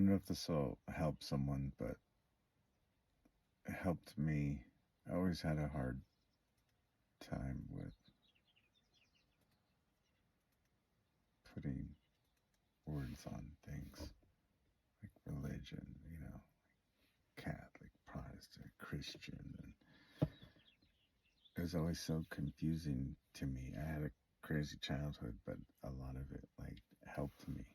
don't know if this will help someone, but it helped me. I always had a hard time with putting words on things like religion, Catholic, Protestant, Christian. And it was always so confusing to me. I had a crazy childhood, but a lot of it like helped me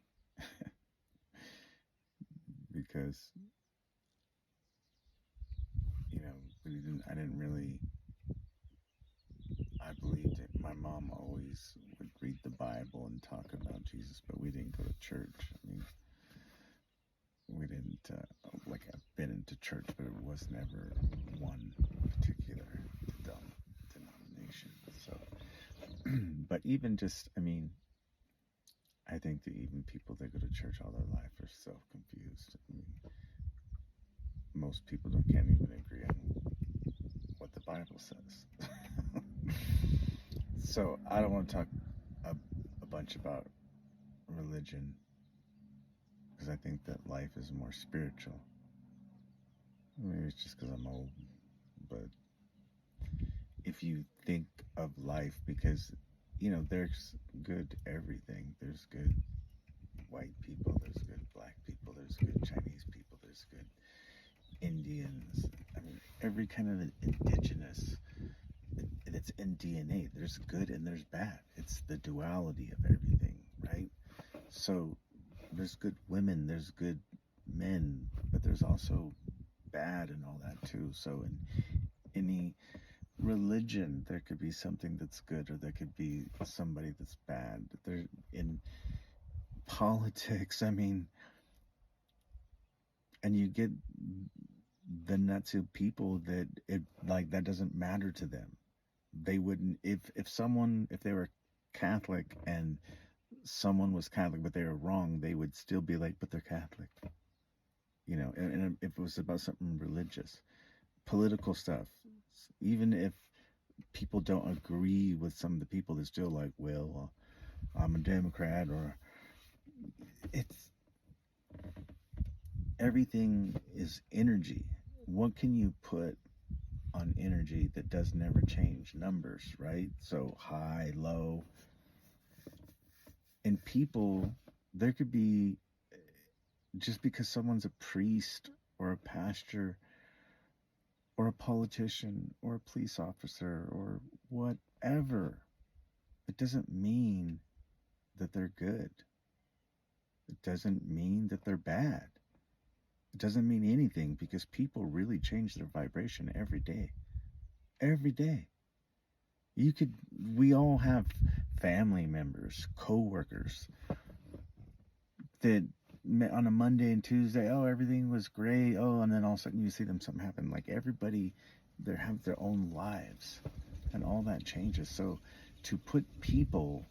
because you know I didn't really. I believed it. My mom always would read the Bible and talk about Jesus, but we didn't go to church. I mean, we didn't like I've been into church, but it was never one particular denomination. So, but even just, I mean, I think that even people that go to church all their life are so confused. I mean, most people can't even agree on what the Bible says. So I don't want to talk a bunch about religion because I think that life is more spiritual. Maybe it's just because I'm old, but if you think of life, because there's good everything. There's good white people. There's good black people. There's good Chinese people. There's good Indians. I mean, every kind of indigenous, and it's in DNA. There's good and there's bad. It's the duality of everything, right? So there's good women, there's good men, but there's also bad and all that too. So in any religion, there could be something that's good, or there could be somebody that's bad. There in politics, I mean, and you get the nuts of people that it like that doesn't matter to them. They wouldn't if they were Catholic and someone was Catholic but they were wrong, they would still be like, but they're Catholic. And if it was about something religious, political stuff, even if people don't agree with some of the people, they're still like, well, I'm a Democrat, or it's everything is energy. What can you put on energy that does never change? Numbers, right? So high, low. And people, there could be, just because someone's a priest or a pastor or a politician or a police officer or whatever, it doesn't mean that they're good. It doesn't mean that they're bad. It doesn't mean anything, because people really change their vibration every day. Every day. We all have family members, co-workers that on a Monday and Tuesday, oh, everything was great. Oh, and then all of a sudden you see them, something happen. Like everybody, they have their own lives and all that changes. So to put people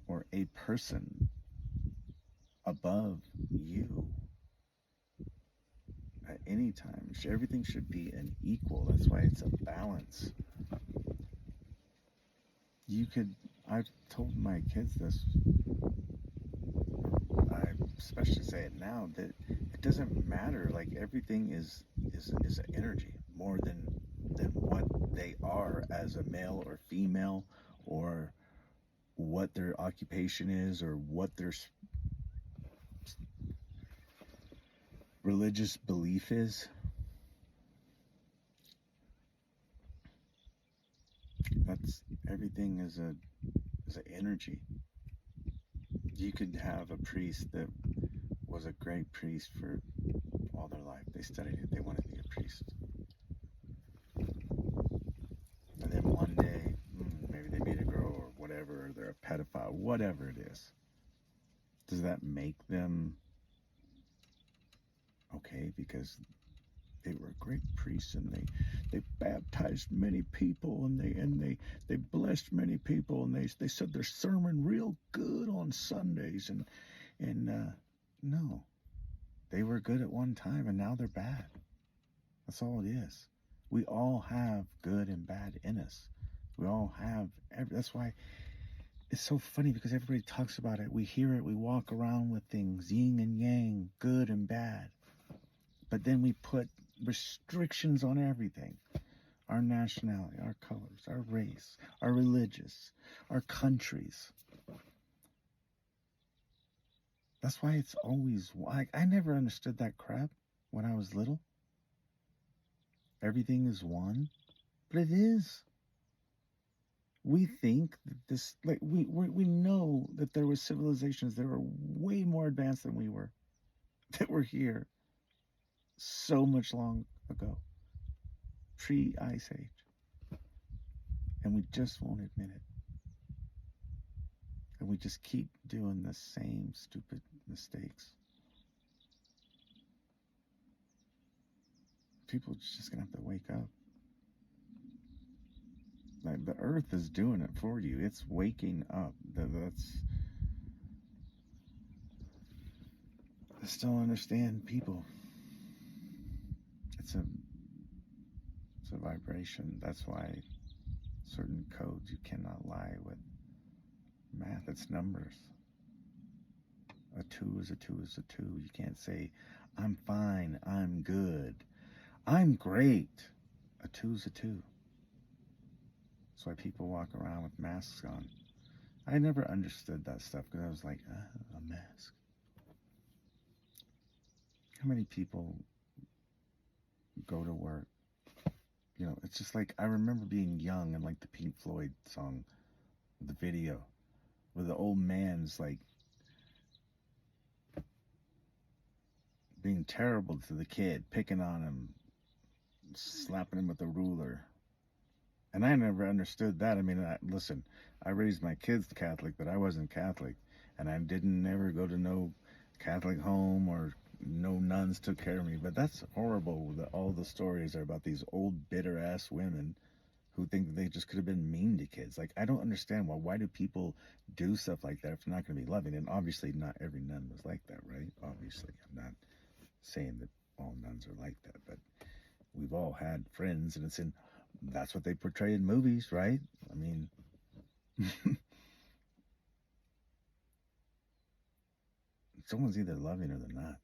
or a person above you at any time, everything should be an equal. That's why it's a balance. I've told my kids this, I especially say it now, that it doesn't matter. Like everything is energy more than what they are as a male or female, or what their occupation is, or what their religious belief is. That's everything is an energy. You could have a priest that was a great priest for all their life. They studied it. They wanted to be a priest. And then one day, maybe they meet a girl or whatever, or they're a pedophile, whatever it is. Does that make them okay because they were great priests and they baptized many people, and they blessed many people, and they said their sermon real good on Sundays, and no, they were good at one time and now they're bad. That's all it is. We all have good and bad in us. We all have that's why it's so funny because everybody talks about it. We hear it. We walk around with things, yin and yang, good and bad. But then we put restrictions on everything. Our nationality, our colors, our race, our religious, our countries. That's why it's always like I never understood that crap when I was little. Everything is one, but it is. We think that this, like we know that there were civilizations that were way more advanced than we were, that were here so much long ago, pre-Ice Age, and we just won't admit it. And we just keep doing the same stupid mistakes. People are just gonna have to wake up. Like the earth is doing it for you. It's waking up. That's I still understand people. It's a vibration. That's why certain codes you cannot lie with. Math, it's numbers. A 2 is a 2 is a 2. You can't say, I'm fine, I'm good, I'm great. A 2 is a 2. That's why people walk around with masks on. I never understood that stuff because I was like, a mask. How many people go to work? You know, it's just like I remember being young and like the Pink Floyd song, the video, where the old man's like being terrible to the kid, picking on him, slapping him with a ruler. And I never understood that. I mean, listen, I raised my kids Catholic, but I wasn't Catholic. And I didn't ever go to no Catholic home or no nuns took care of me. But that's horrible that all the stories are about these old bitter ass women who think that they just could have been mean to kids. Like, I don't understand why do people do stuff like that if they're not going to be loving? And obviously not every nun was like that, right? Obviously, I'm not saying that all nuns are like that, but we've all had friends, and that's what they portray in movies, right? I mean, someone's either loving or they're not.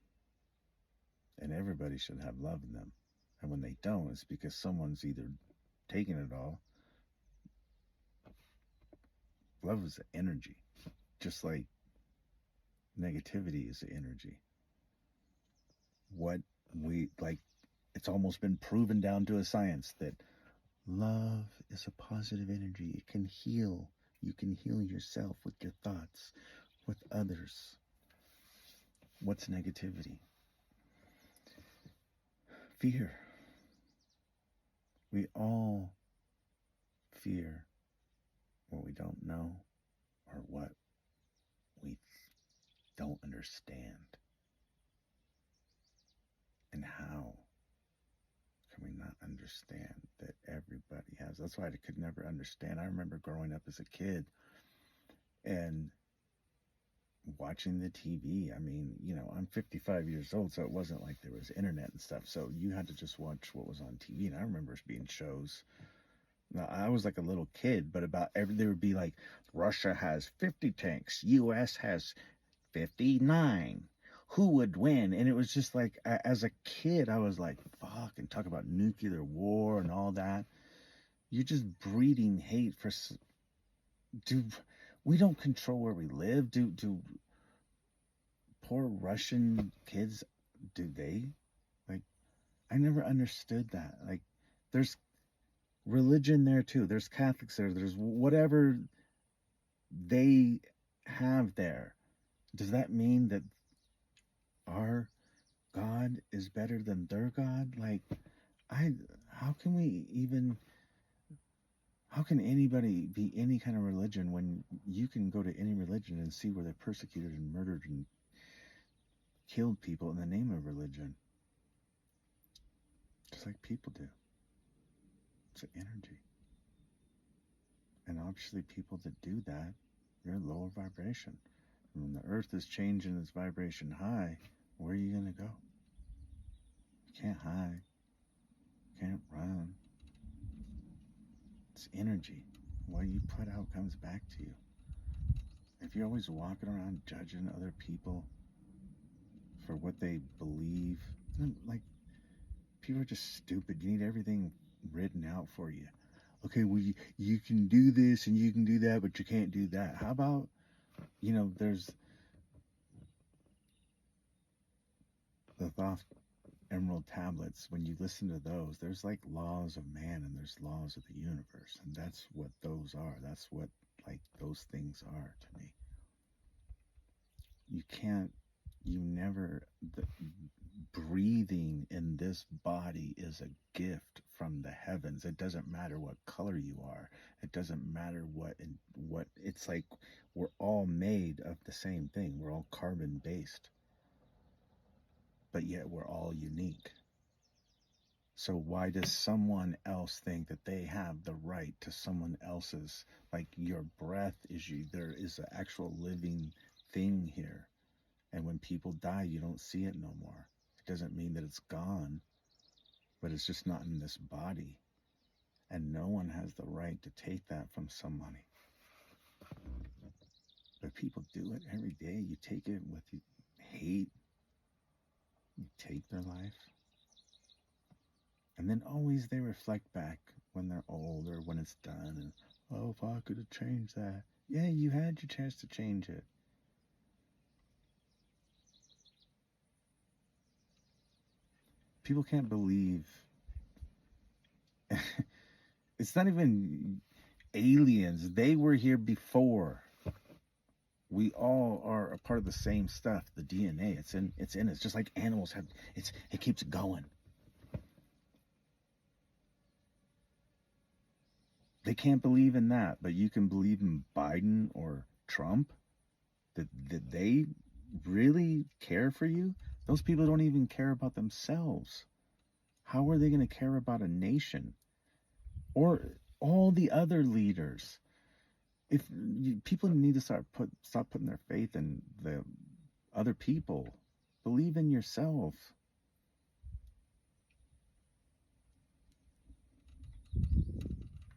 And everybody should have love in them. And when they don't, it's because someone's either taking it all. Love is energy, just like negativity is energy. What we like, it's almost been proven down to a science that love is a positive energy. It can heal. You can heal yourself with your thoughts, with others. What's negativity? Fear. We all fear what we don't know or what we don't understand. And how can we not understand that everybody has? That's why I could never understand. I remember growing up as a kid and watching the TV. I mean, you know, I'm 55 years old, so it wasn't like there was internet and stuff. So you had to just watch what was on TV. And I remember being shows. Now, I was like a little kid, but there would be like, Russia has 50 tanks, US has 59. Who would win? And it was just like, as a kid, I was like, fuck, and talk about nuclear war and all that. You're just breeding hate for. We don't control where we live? Do poor Russian kids, do they? Like, I never understood that. Like, there's religion there too. There's Catholics there. There's whatever they have there. Does that mean that our God is better than their God? Like, how can anybody be any kind of religion when you can go to any religion and see where they persecuted and murdered and killed people in the name of religion? Just like people do. It's an energy. And obviously people that do that, you're lower vibration. And when the earth is changing its vibration high, where are you going to go? You can't hide. You can't run. It's energy. What you put out comes back to you. you're always walking around judging other people for what they believe, like, people are just stupid. You need everything written out for you. Okay, well, you can do this and you can do that, but you can't do that. How about, there's the Thoth Emerald tablets. When you listen to those, there's like laws of man and there's laws of the universe. And that's what those are. That's what, like, those things are to me. Breathing in this body is a gift from the heavens. It doesn't matter what color you are. It doesn't matter what it's like. We're all made of the same thing. We're all carbon based, but yet we're all unique. So why does someone else think that they have the right to someone else's, like, your breath is you? There is an actual living thing here. And when people die, you don't see it no more. It doesn't mean that it's gone, but it's just not in this body. And no one has the right to take that from somebody. But people do it every day. You take it with hate. You take their life. And then always they reflect back when they're old or when it's done. And, oh, if I could have changed that. Yeah, you had your chance to change it. People can't believe. It's not even aliens. They were here before. We all are a part of the same stuff. The DNA. It's in us. Just like animals have. It keeps going. They can't believe in that, but you can believe in Biden or Trump. That they really care for you. Those people don't even care about themselves. How are they going to care about a nation? Or all the other leaders? People need to stop putting their faith in the other people. Believe in yourself.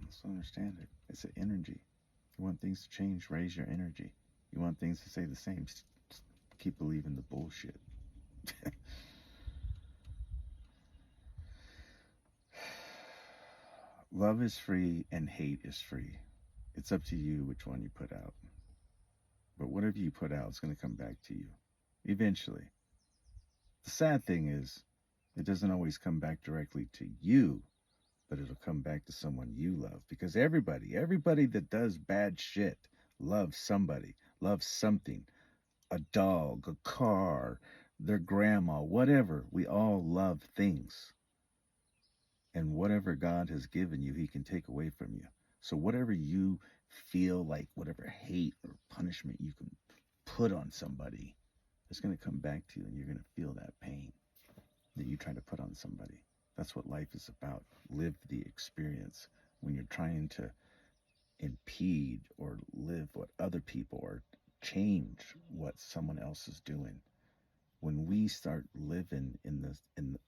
Let's understand it. It's an energy. You want things to change, raise your energy. You want things to stay the same, just keep believing the bullshit. Love is free and hate is free. It's up to you which one you put out. But whatever you put out is going to come back to you eventually. The sad thing is, it doesn't always come back directly to you, but it'll come back to someone you love. Because everybody that does bad shit loves somebody, loves something. A dog, a car, their grandma, whatever. We all love things. And whatever God has given you, he can take away from you. So whatever you feel like, whatever hate or punishment you can put on somebody, it's going to come back to you and you're going to feel that pain that you try to put on somebody. That's what life is about. Live the experience. When you're trying to impede or live what other people or change what someone else is doing. When we start living in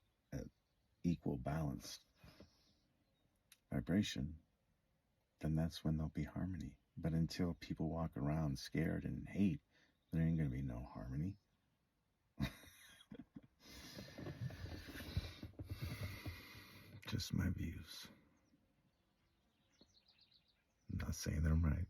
equal balance vibration, then that's when there'll be harmony. But until people walk around scared and hate, there ain't going to be no harmony. Just my views. I'm not saying that I'm right.